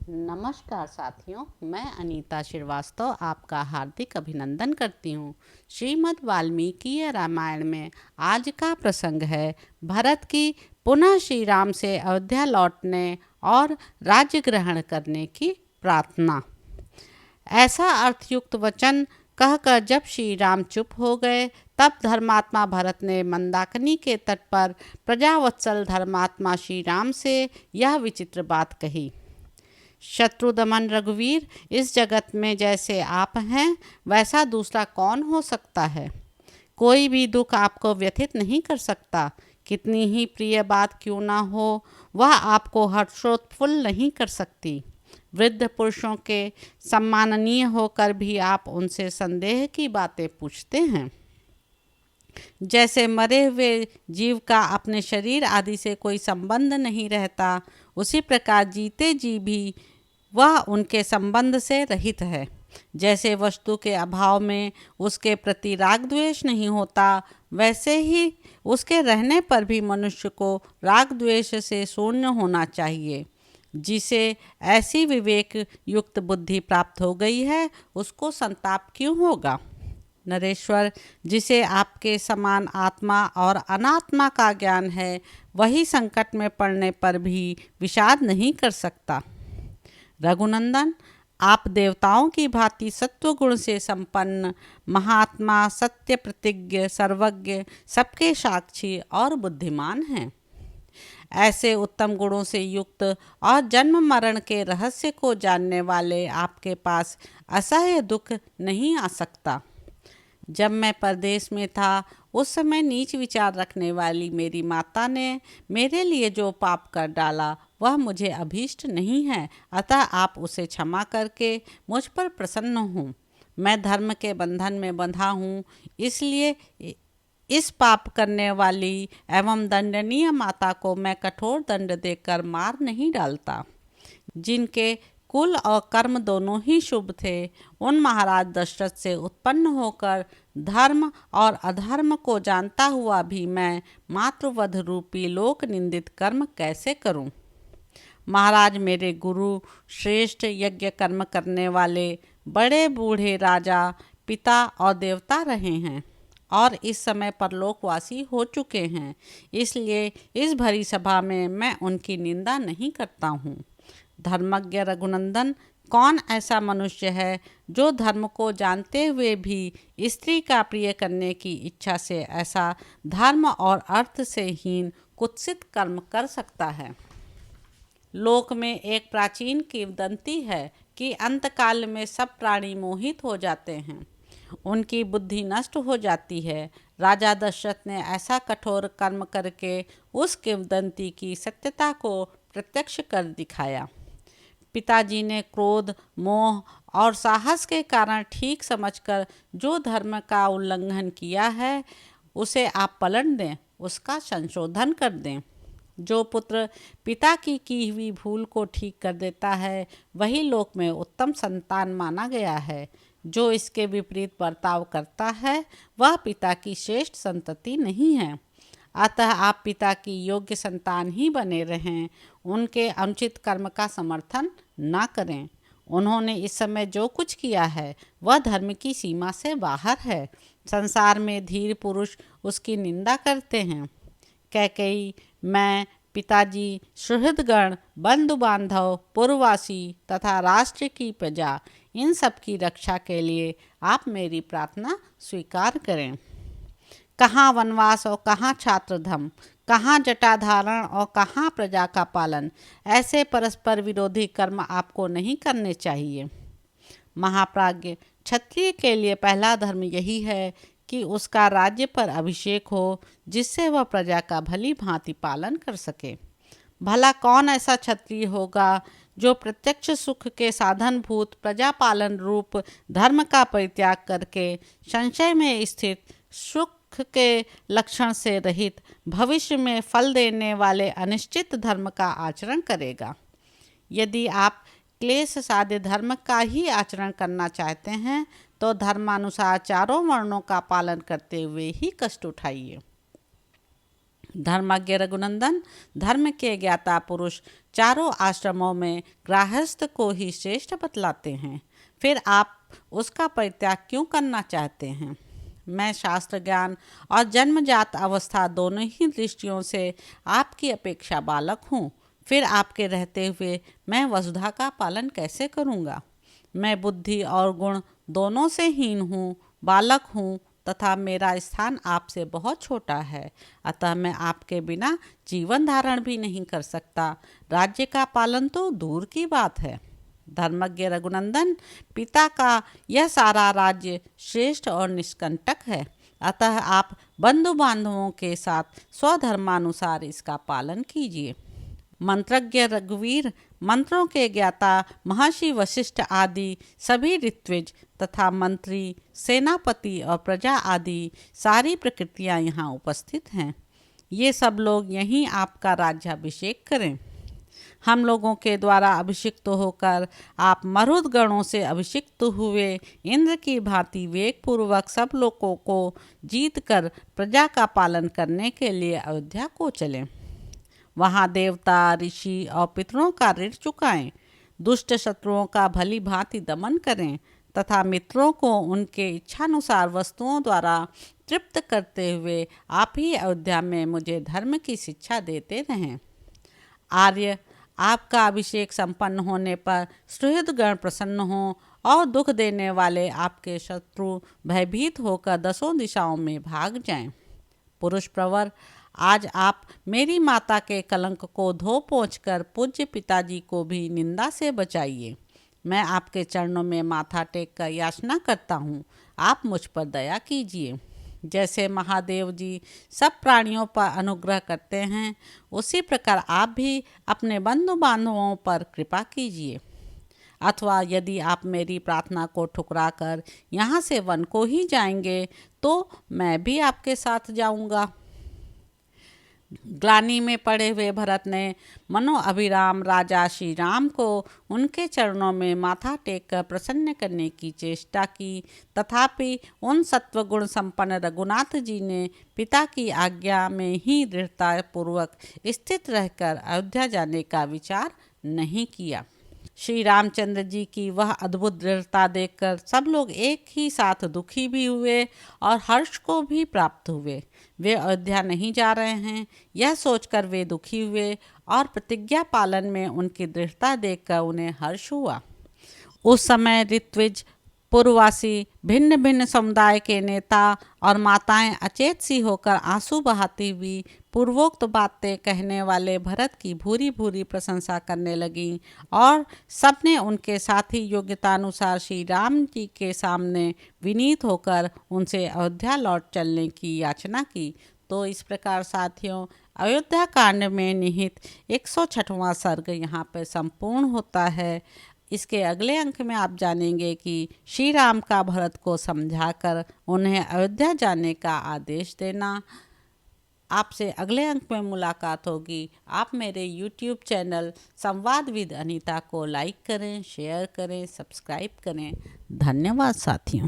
नमस्कार साथियों, मैं अनीता श्रीवास्तव आपका हार्दिक अभिनंदन करती हूँ। श्रीमद् वाल्मीकि रामायण में आज का प्रसंग है भरत की पुनः श्री राम से अयोध्या लौटने और राज्य ग्रहण करने की प्रार्थना। ऐसा अर्थयुक्त वचन कहकर जब श्री राम चुप हो गए, तब धर्मात्मा भरत ने मंदाकिनी के तट पर प्रजावत्सल धर्मात्मा श्री राम से यह विचित्र बात कही। शत्रुदमन रघुवीर, इस जगत में जैसे आप हैं वैसा दूसरा कौन हो सकता है। कोई भी दुख आपको व्यथित नहीं कर सकता। कितनी ही प्रिय बात क्यों ना हो, वह आपको हर्षोत्फुल्ल नहीं कर सकती। वृद्ध पुरुषों के सम्माननीय होकर भी आप उनसे संदेह की बातें पूछते हैं। जैसे मरे हुए जीव का अपने शरीर आदि से कोई संबंध नहीं रहता, उसी प्रकार जीते जी भी वह उनके संबंध से रहित है। जैसे वस्तु के अभाव में उसके प्रति राग द्वेष नहीं होता, वैसे ही उसके रहने पर भी मनुष्य को राग द्वेष से शून्य होना चाहिए। जिसे ऐसी विवेक युक्त बुद्धि प्राप्त हो गई है, उसको संताप क्यों होगा। नरेश्वर, जिसे आपके समान आत्मा और अनात्मा का ज्ञान है, वही संकट में पड़ने पर भी विषाद नहीं कर सकता। रघुनंदन, आप देवताओं की भांति सत्वगुण से संपन्न महात्मा, सत्य प्रतिज्ञ, सर्वज्ञ, सबके साक्षी और बुद्धिमान हैं। ऐसे उत्तम गुणों से युक्त और जन्म मरण के रहस्य को जानने वाले आपके पास असह्य दुख नहीं आ सकता। जब मैं परदेश में था, उस समय नीच विचार रखने वाली मेरी माता ने मेरे लिए जो पाप कर डाला वह मुझे अभीष्ट नहीं है, अतः आप उसे क्षमा करके मुझ पर प्रसन्न हों। मैं धर्म के बंधन में बंधा हूँ, इसलिए इस पाप करने वाली एवं दंडनीय माता को मैं कठोर दंड देकर मार नहीं डालता। जिनके कुल और कर्म दोनों ही शुभ थे, उन महाराज दशरथ से उत्पन्न होकर धर्म और अधर्म को जानता हुआ भी मैं मातृवध रूपी लोक निंदित कर्म कैसे करूं। महाराज, मेरे गुरु श्रेष्ठ यज्ञ कर्म करने वाले बड़े बूढ़े राजा, पिता और देवता रहे हैं और इस समय परलोकवासी हो चुके हैं, इसलिए इस भरी सभा में मैं उनकी निंदा नहीं करता हूँ। धर्मज्ञ रघुनंदन, कौन ऐसा मनुष्य है जो धर्म को जानते हुए भी स्त्री का प्रिय करने की इच्छा से ऐसा धर्म और अर्थ से हीन कुत्सित कर्म कर सकता है। लोक में एक प्राचीन किंवदंती है कि अंतकाल में सब प्राणी मोहित हो जाते हैं, उनकी बुद्धि नष्ट हो जाती है। राजा दशरथ ने ऐसा कठोर कर्म करके उस किंवदंती की सत्यता को प्रत्यक्ष कर दिखाया। पिताजी ने क्रोध, मोह और साहस के कारण ठीक समझकर जो धर्म का उल्लंघन किया है, उसे आप पलट दें, उसका संशोधन कर दें। जो पुत्र पिता की हुई भूल को ठीक कर देता है, वही लोक में उत्तम संतान माना गया है। जो इसके विपरीत बर्ताव करता है, वह पिता की श्रेष्ठ संतति नहीं है। अतः आप पिता की योग्य संतान ही बने रहें, उनके अनुचित कर्म का समर्थन ना करें। उन्होंने इस समय जो कुछ किया है वह धर्म की सीमा से बाहर है। संसार में धीर पुरुष उसकी निंदा करते हैं। कैकेयी, मैं, पिताजी, सुहृदगण, बंधु बांधव, पूर्ववासी तथा राष्ट्र की प्रजा, इन सब की रक्षा के लिए आप मेरी प्रार्थना स्वीकार करें। कहाँ वनवास और कहाँ छात्रधम, कहाँ जटाधारण और कहाँ प्रजा का पालन, ऐसे परस्पर विरोधी कर्म आपको नहीं करने चाहिए। महाप्राज्ञ, क्षत्रिय के लिए पहला धर्म यही है कि उसका राज्य पर अभिषेक हो, जिससे वह प्रजा का भली भांति पालन कर सके। भला कौन ऐसा क्षत्रिय होगा जो प्रत्यक्ष सुख के साधनभूत प्रजा पालन रूप धर्म का परित्याग करके संशय में स्थित सुख के लक्षण से रहित भविष्य में फल देने वाले अनिश्चित धर्म का आचरण करेगा। यदि आप क्लेश साध्य धर्म का ही आचरण करना चाहते हैं, तो धर्मानुसार चारों वर्णों का पालन करते हुए ही कष्ट उठाइए। धर्मज्ञ रघुनंदन, धर्म के ज्ञाता पुरुष चारों आश्रमों में गृहस्थ को ही श्रेष्ठ बतलाते हैं, फिर आप उसका परित्याग क्यों करना चाहते हैं? मैं शास्त्र ज्ञान और जन्मजात अवस्था दोनों ही दृष्टियों से आपकी अपेक्षा बालक हूँ, फिर आपके रहते हुए मैं वसुधा का पालन कैसे करूँगा? मैं बुद्धि और गुण दोनों से हीन हूँ, बालक हूँ तथा मेरा स्थान आपसे बहुत छोटा है, अतः मैं आपके बिना जीवन धारण भी नहीं कर सकता। राज्य का पालन तो दूर की बात है। धर्मज्ञ रघुनंदन, पिता का यह सारा राज्य श्रेष्ठ और निष्कंटक है, अतः आप बंधु बांधवों के साथ स्वधर्मानुसार इसका पालन कीजिए। मंत्रज्ञ रघुवीर, मंत्रों के ज्ञाता महर्षि वशिष्ठ आदि सभी ऋत्विज तथा मंत्री, सेनापति और प्रजा आदि सारी प्रकृतियां यहाँ उपस्थित हैं। ये सब लोग यहीं आपका राज्याभिषेक करें। हम लोगों के द्वारा अभिषिक्त होकर आप मरुद गणों से अभिषिक्त हुए इंद्र की भांति वेग पूर्वक सब लोगों को जीत कर प्रजा का पालन करने के लिए अयोध्या को चलें। वहाँ देवता, ऋषि और पितरों का ऋण चुकाएं, दुष्ट शत्रुओं का भली भांति दमन करें तथा मित्रों को उनके इच्छानुसार वस्तुओं द्वारा तृप्त करते हुए आप ही अयोध्या में मुझे धर्म की शिक्षा देते रहें। आर्य, आपका अभिषेक संपन्न होने पर सुहृदगण प्रसन्न हों और दुख देने वाले आपके शत्रु भयभीत होकर दसों दिशाओं में भाग जाएं। पुरुष प्रवर, आज आप मेरी माता के कलंक को धो पोंछकर पूज्य पिताजी को भी निंदा से बचाइए। मैं आपके चरणों में माथा टेक कर याचना करता हूँ, आप मुझ पर दया कीजिए। जैसे महादेव जी सब प्राणियों पर अनुग्रह करते हैं, उसी प्रकार आप भी अपने बंधु बांधवों पर कृपा कीजिए। अथवा यदि आप मेरी प्रार्थना को ठुकरा कर यहाँ से वन को ही जाएंगे तो मैं भी आपके साथ जाऊँगा। ग्लानि में पड़े हुए भरत ने मनो अभिराम राजा श्री राम को उनके चरणों में माथा टेक कर प्रसन्न करने की चेष्टा की, तथापि उन सत्वगुण संपन्न रघुनाथ जी ने पिता की आज्ञा में ही दृढ़ता पूर्वक स्थित रहकर अयोध्या जाने का विचार नहीं किया। श्री रामचंद्र जी की वह अद्भुत दृढ़ता देखकर सब लोग एक ही साथ दुखी भी हुए और हर्ष को भी प्राप्त हुए। वे अयोध्या नहीं जा रहे हैं यह सोचकर वे दुखी हुए और प्रतिज्ञा पालन में उनकी दृढ़ता देखकर उन्हें हर्ष हुआ। उस समय ऋत्विज, पूर्ववासी, भिन्न भिन्न समुदाय के नेता और माताएं अचेत सी होकर आंसू बहाती हुई पूर्वोक्त बातें कहने वाले भरत की भूरी भूरी प्रशंसा करने लगीं और सबने उनके साथी योग्यतानुसार श्री राम जी के सामने विनीत होकर उनसे अयोध्या लौट चलने की याचना की। तो इस प्रकार साथियों, अयोध्या कांड में निहित 106वां सर्ग यहाँ पर संपूर्ण होता है। इसके अगले अंक में आप जानेंगे कि श्री राम का भरत को समझाकर उन्हें अयोध्या जाने का आदेश देना। आपसे अगले अंक में मुलाकात होगी। आप मेरे YouTube चैनल संवाद विद अनीता को लाइक करें, शेयर करें, सब्सक्राइब करें। धन्यवाद साथियों।